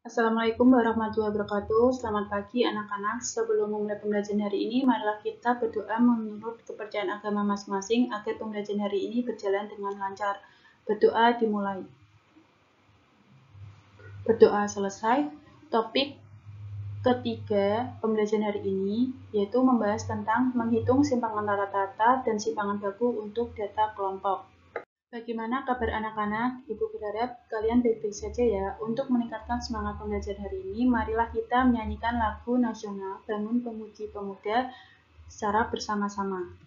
Assalamualaikum warahmatullahi wabarakatuh. Selamat pagi anak-anak. Sebelum memulai pembelajaran hari ini, marilah kita berdoa menurut kepercayaan agama masing-masing agar pembelajaran hari ini berjalan dengan lancar. Berdoa dimulai. Berdoa selesai. Topik ketiga pembelajaran hari ini yaitu membahas tentang menghitung simpangan rata-rata dan simpangan baku untuk data kelompok. Bagaimana kabar anak-anak? Ibu berharap kalian baik-baik saja ya. Untuk meningkatkan semangat pembelajaran hari ini, marilah kita menyanyikan lagu nasional Bangun Pemuji Pemuda secara bersama-sama.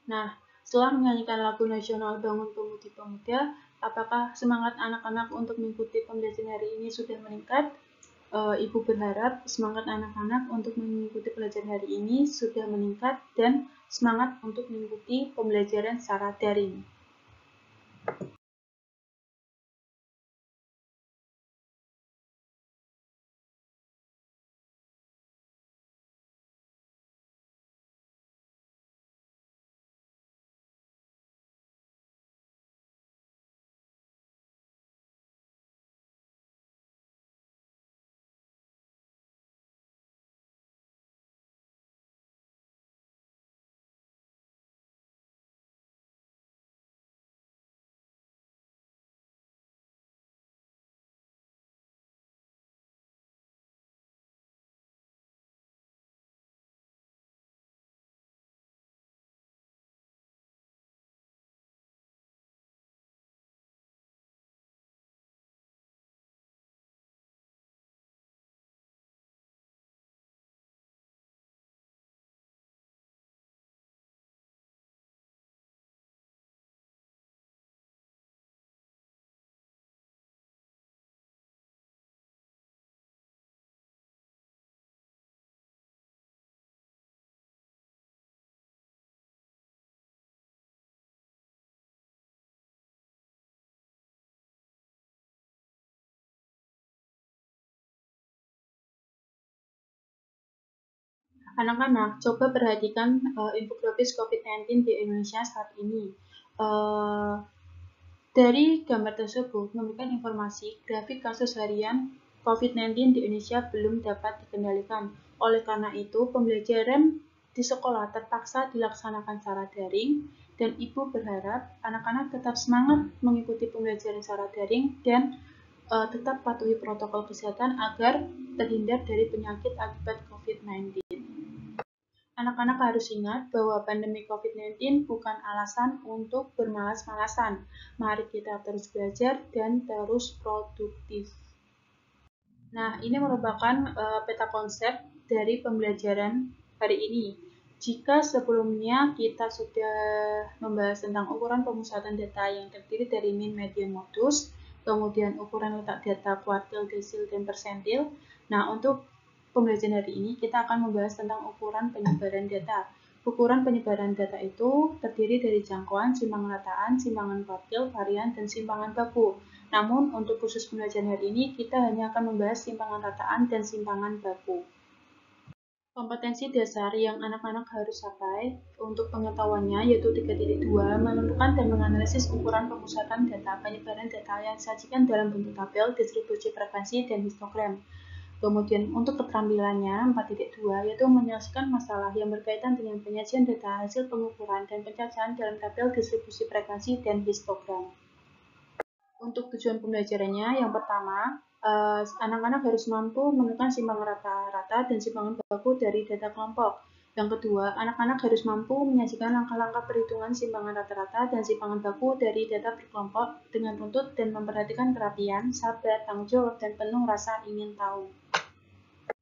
Nah, setelah menyanyikan lagu nasional Bangun Pemuji Pemuda, apakah semangat anak-anak untuk mengikuti pembelajaran hari ini sudah meningkat? Ibu berharap semangat anak-anak untuk mengikuti pelajaran hari ini sudah meningkat dan semangat untuk mengikuti pembelajaran secara daring. Anak-anak, coba perhatikan infografis COVID-19 di Indonesia saat ini. Dari gambar tersebut memberikan informasi grafik kasus harian COVID-19 di Indonesia belum dapat dikendalikan. Oleh karena itu, pembelajaran di sekolah terpaksa dilaksanakan secara daring dan Ibu berharap anak-anak tetap semangat mengikuti pembelajaran secara daring dan tetap patuhi protokol kesehatan agar terhindar dari penyakit akibat COVID-19. Anak-anak harus ingat bahwa pandemi COVID-19 bukan alasan untuk bermalas-malasan. Mari kita terus belajar dan terus produktif. Nah, ini merupakan peta konsep dari pembelajaran hari ini. Jika sebelumnya kita sudah membahas tentang ukuran pemusatan data yang terdiri dari min, median, modus, kemudian ukuran letak data kuartil, desil, dan persentil. Nah, untuk pembelajaran hari ini kita akan membahas tentang ukuran penyebaran data. Ukuran penyebaran data itu terdiri dari jangkauan, simpangan rataan, simpangan kuartil, varian, dan simpangan baku. Namun, untuk khusus pembelajaran hari ini, kita hanya akan membahas simpangan rataan dan simpangan baku. Kompetensi dasar yang anak-anak harus capai untuk pengetahuannya yaitu 3.2, menentukan dan menganalisis ukuran pemusatan data, penyebaran data yang disajikan dalam bentuk tabel, distribusi frekuensi, dan histogram. Kemudian untuk keterampilannya 4.2 yaitu menyelesaikan masalah yang berkaitan dengan penyajian data hasil pengukuran dan pencacahan dalam tabel distribusi frekuensi dan histogram. Untuk tujuan pembelajarannya yang pertama, anak-anak harus mampu menemukan simpangan rata-rata dan simpangan baku dari data kelompok. Yang kedua, anak-anak harus mampu menyajikan langkah-langkah perhitungan simpangan rata-rata dan simpangan baku dari data berkelompok dengan runtut dan memperhatikan kerapian, sabar, tanggung jawab, dan penuh rasa ingin tahu.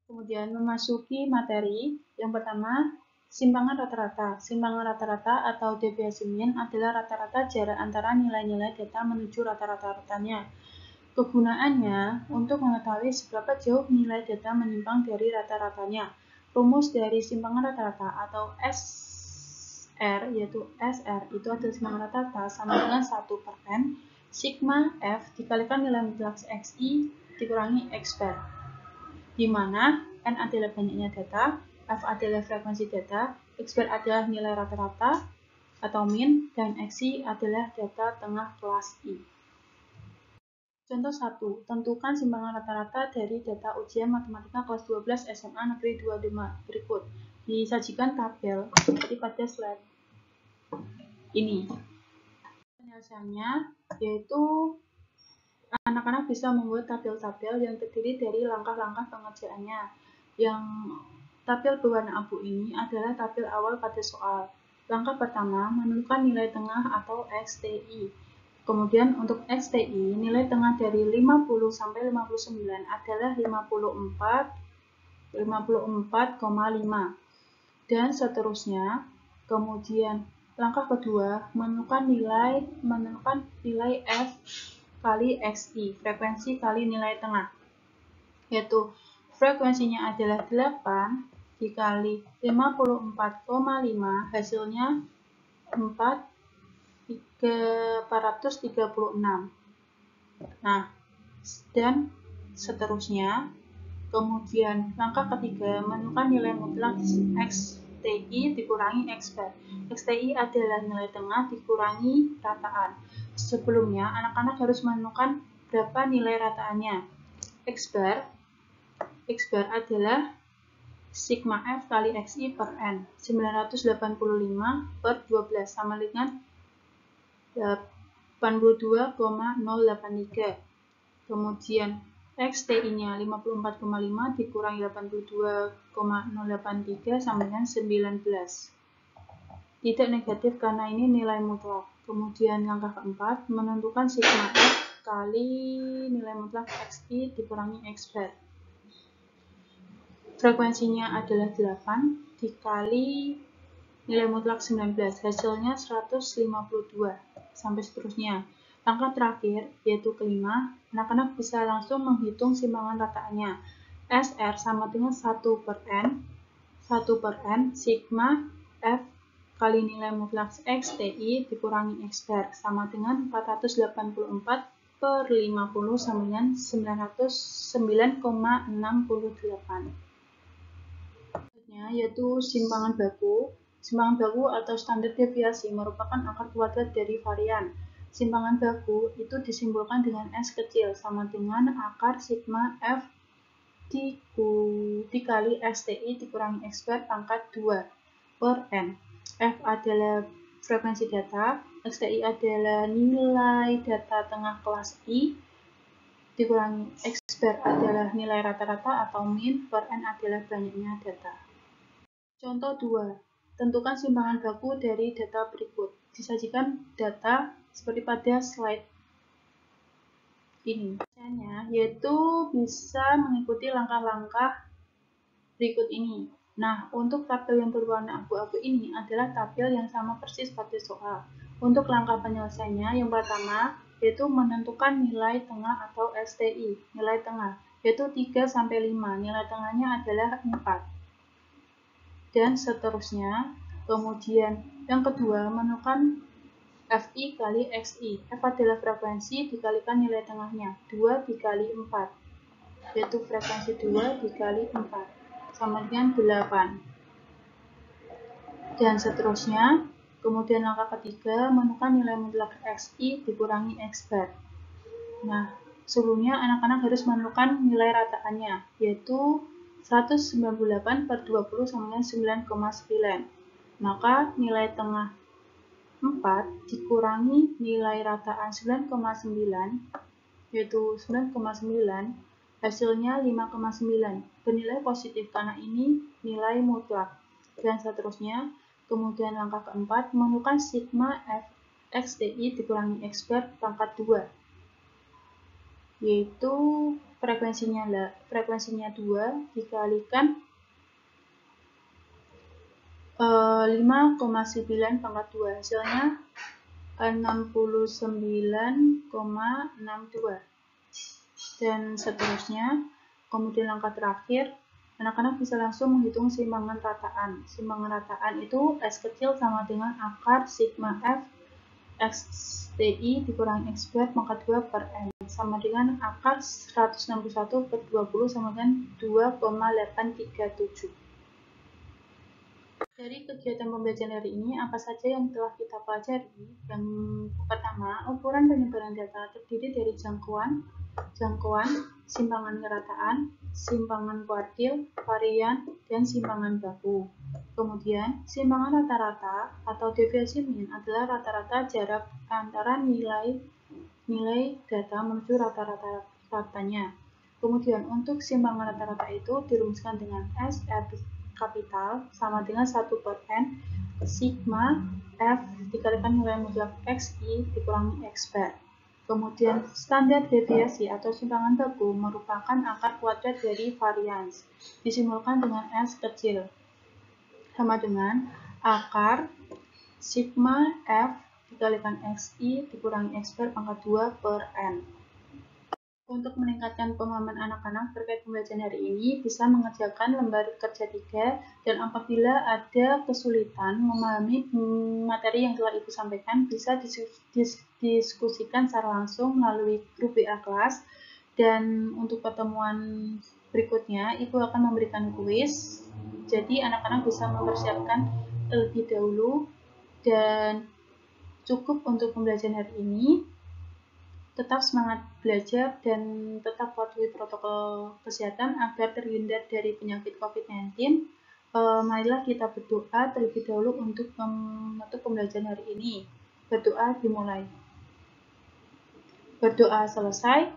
Kemudian memasuki materi, yang pertama, simpangan rata-rata. Simpangan rata-rata atau deviasi mean adalah rata-rata jarak antara nilai-nilai data menuju rata-ratanya. Kegunaannya untuk mengetahui seberapa jauh nilai data menyimpang dari rata-ratanya. Rumus dari simpangan rata-rata atau SR, yaitu SR itu adalah simpangan rata-rata sama dengan 1/n sigma F dikalikan nilai mutlak XI dikurangi X bar, di mana N adalah banyaknya data, F adalah frekuensi data, X bar adalah nilai rata-rata atau mean, dan XI adalah data tengah kelas I. Contoh 1. Tentukan simpangan rata-rata dari data ujian matematika kelas 12 SMA Negeri 2 Demak. Berikut disajikan tabel seperti pada slide ini. Penyelesaiannya yaitu anak-anak bisa membuat tabel-tabel yang terdiri dari langkah-langkah pengerjaannya. Yang tabel berwarna abu ini adalah tabel awal pada soal. Langkah pertama, menentukan nilai tengah atau XTI. Kemudian untuk XTI, nilai tengah dari 50 sampai 59 adalah 54,5 dan seterusnya. Kemudian langkah kedua, menentukan nilai F kali XI, frekuensi kali nilai tengah, yaitu frekuensinya adalah 8 dikali 54,5, hasilnya 436. Nah, dan seterusnya. Kemudian langkah ketiga, menentukan nilai mutlak XTI dikurangi X bar. XTI adalah nilai tengah dikurangi rataan. Sebelumnya, anak-anak harus menentukan berapa nilai rataannya. X bar adalah sigma F kali XI per N, 985 per 12 sama dengan 82,083. Kemudian XTI-nya 54,5 dikurangi 82,083 sama dengan 19. Tidak negatif karena ini nilai mutlak. Kemudian langkah keempat, menentukan sigma F kali nilai mutlak XI dikurangi X bar. Frekuensinya adalah 8 dikali nilai mutlak 19, hasilnya 152, sampai seterusnya. Langkah terakhir, yaitu kelima, anak-anak bisa langsung menghitung simpangan rataannya. SR sama dengan 1/n sigma F kali nilai mutlak XTI dikurangi X bar sama dengan 484 per 50 sama dengan 9,68. Yaitu simpangan baku. Simpangan baku atau standar deviasi merupakan akar kuadrat dari varian. Simpangan baku itu disimbolkan dengan S kecil sama dengan akar sigma F dikali XTI dikurangi X bar pangkat 2 per N. F adalah frekuensi data, XTI adalah nilai data tengah kelas I, dikurangi X bar adalah nilai rata-rata atau mean, per N adalah banyaknya data. Contoh 2. Tentukan simpangan baku dari data berikut. Disajikan data seperti pada slide ini. Caranya yaitu bisa mengikuti langkah-langkah berikut ini. Nah, untuk tabel yang berwarna abu-abu ini adalah tabel yang sama persis pada soal. Untuk langkah penyelesaiannya, yang pertama yaitu menentukan nilai tengah atau STI, nilai tengah. yaitu 3-5. Nilai tengahnya adalah 4. Dan seterusnya. Kemudian yang kedua, menentukan Fi kali Xi. F adalah frekuensi dikalikan nilai tengahnya, 2 dikali 4, yaitu frekuensi 2 dikali 4, sama dengan 8. Dan seterusnya. Kemudian langkah ketiga, menentukan nilai mutlak Xi dikurangi X bar. Nah, sebelumnya anak-anak harus menentukan nilai rataannya, yaitu 198 per 20 sama dengan 9,9. Maka nilai tengah 4 dikurangi nilai rataan 9,9, yaitu 9,9, hasilnya 5,9. Bernilai positif karena ini nilai mutlak. Dan seterusnya. Kemudian langkah keempat, menentukan sigma F XTI dikurangi X bar pangkat 2, yaitu frekuensinya 2 dikalikan 5,9 pangkat 2, hasilnya 69,62. Dan seterusnya. Kemudian langkah terakhir, anak-anak bisa langsung menghitung simbangan rataan. Simbangan rataan itu S kecil sama dengan akar sigma F XTI dikurangi X bar pangkat 2 per N, sama dengan akar 161 per 20 sama dengan 2,837. Dari kegiatan pembelajaran hari ini, apa saja yang telah kita pelajari? Yang pertama, ukuran penyebaran data terdiri dari jangkauan, simpangan kerataan, simpangan kuartil, varian, dan simpangan baku. Kemudian, simpangan rata-rata atau deviasi mean adalah rata-rata jarak antara nilai data menuju rata-ratanya. Kemudian, untuk simpangan rata-rata itu dirumuskan dengan S kapital sama dengan 1 per N sigma F dikalikan nilai mutlak Xi dikurangi X bar. Kemudian standar deviasi atau simpangan baku merupakan akar kuadrat dari varians, disimbolkan dengan S kecil, sama dengan akar sigma F dikalikan Xi dikurangi X bar pangkat 2 per N. Untuk meningkatkan pemahaman anak-anak terkait pembelajaran hari ini, bisa mengerjakan lembar kerja 3, dan apabila ada kesulitan memahami materi yang telah Ibu sampaikan, bisa diskusikan secara langsung melalui grup WA kelas. Dan untuk pertemuan berikutnya, Ibu akan memberikan kuis, jadi anak-anak bisa mempersiapkan terlebih dahulu. Dan cukup untuk pembelajaran hari ini. Tetap semangat belajar dan tetap patuhi protokol kesehatan agar terhindar dari penyakit COVID-19. Marilah kita berdoa terlebih dahulu untuk menutup pembelajaran hari ini. Berdoa dimulai. Berdoa selesai.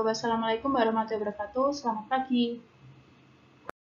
Wassalamualaikum warahmatullahi wabarakatuh. Selamat pagi.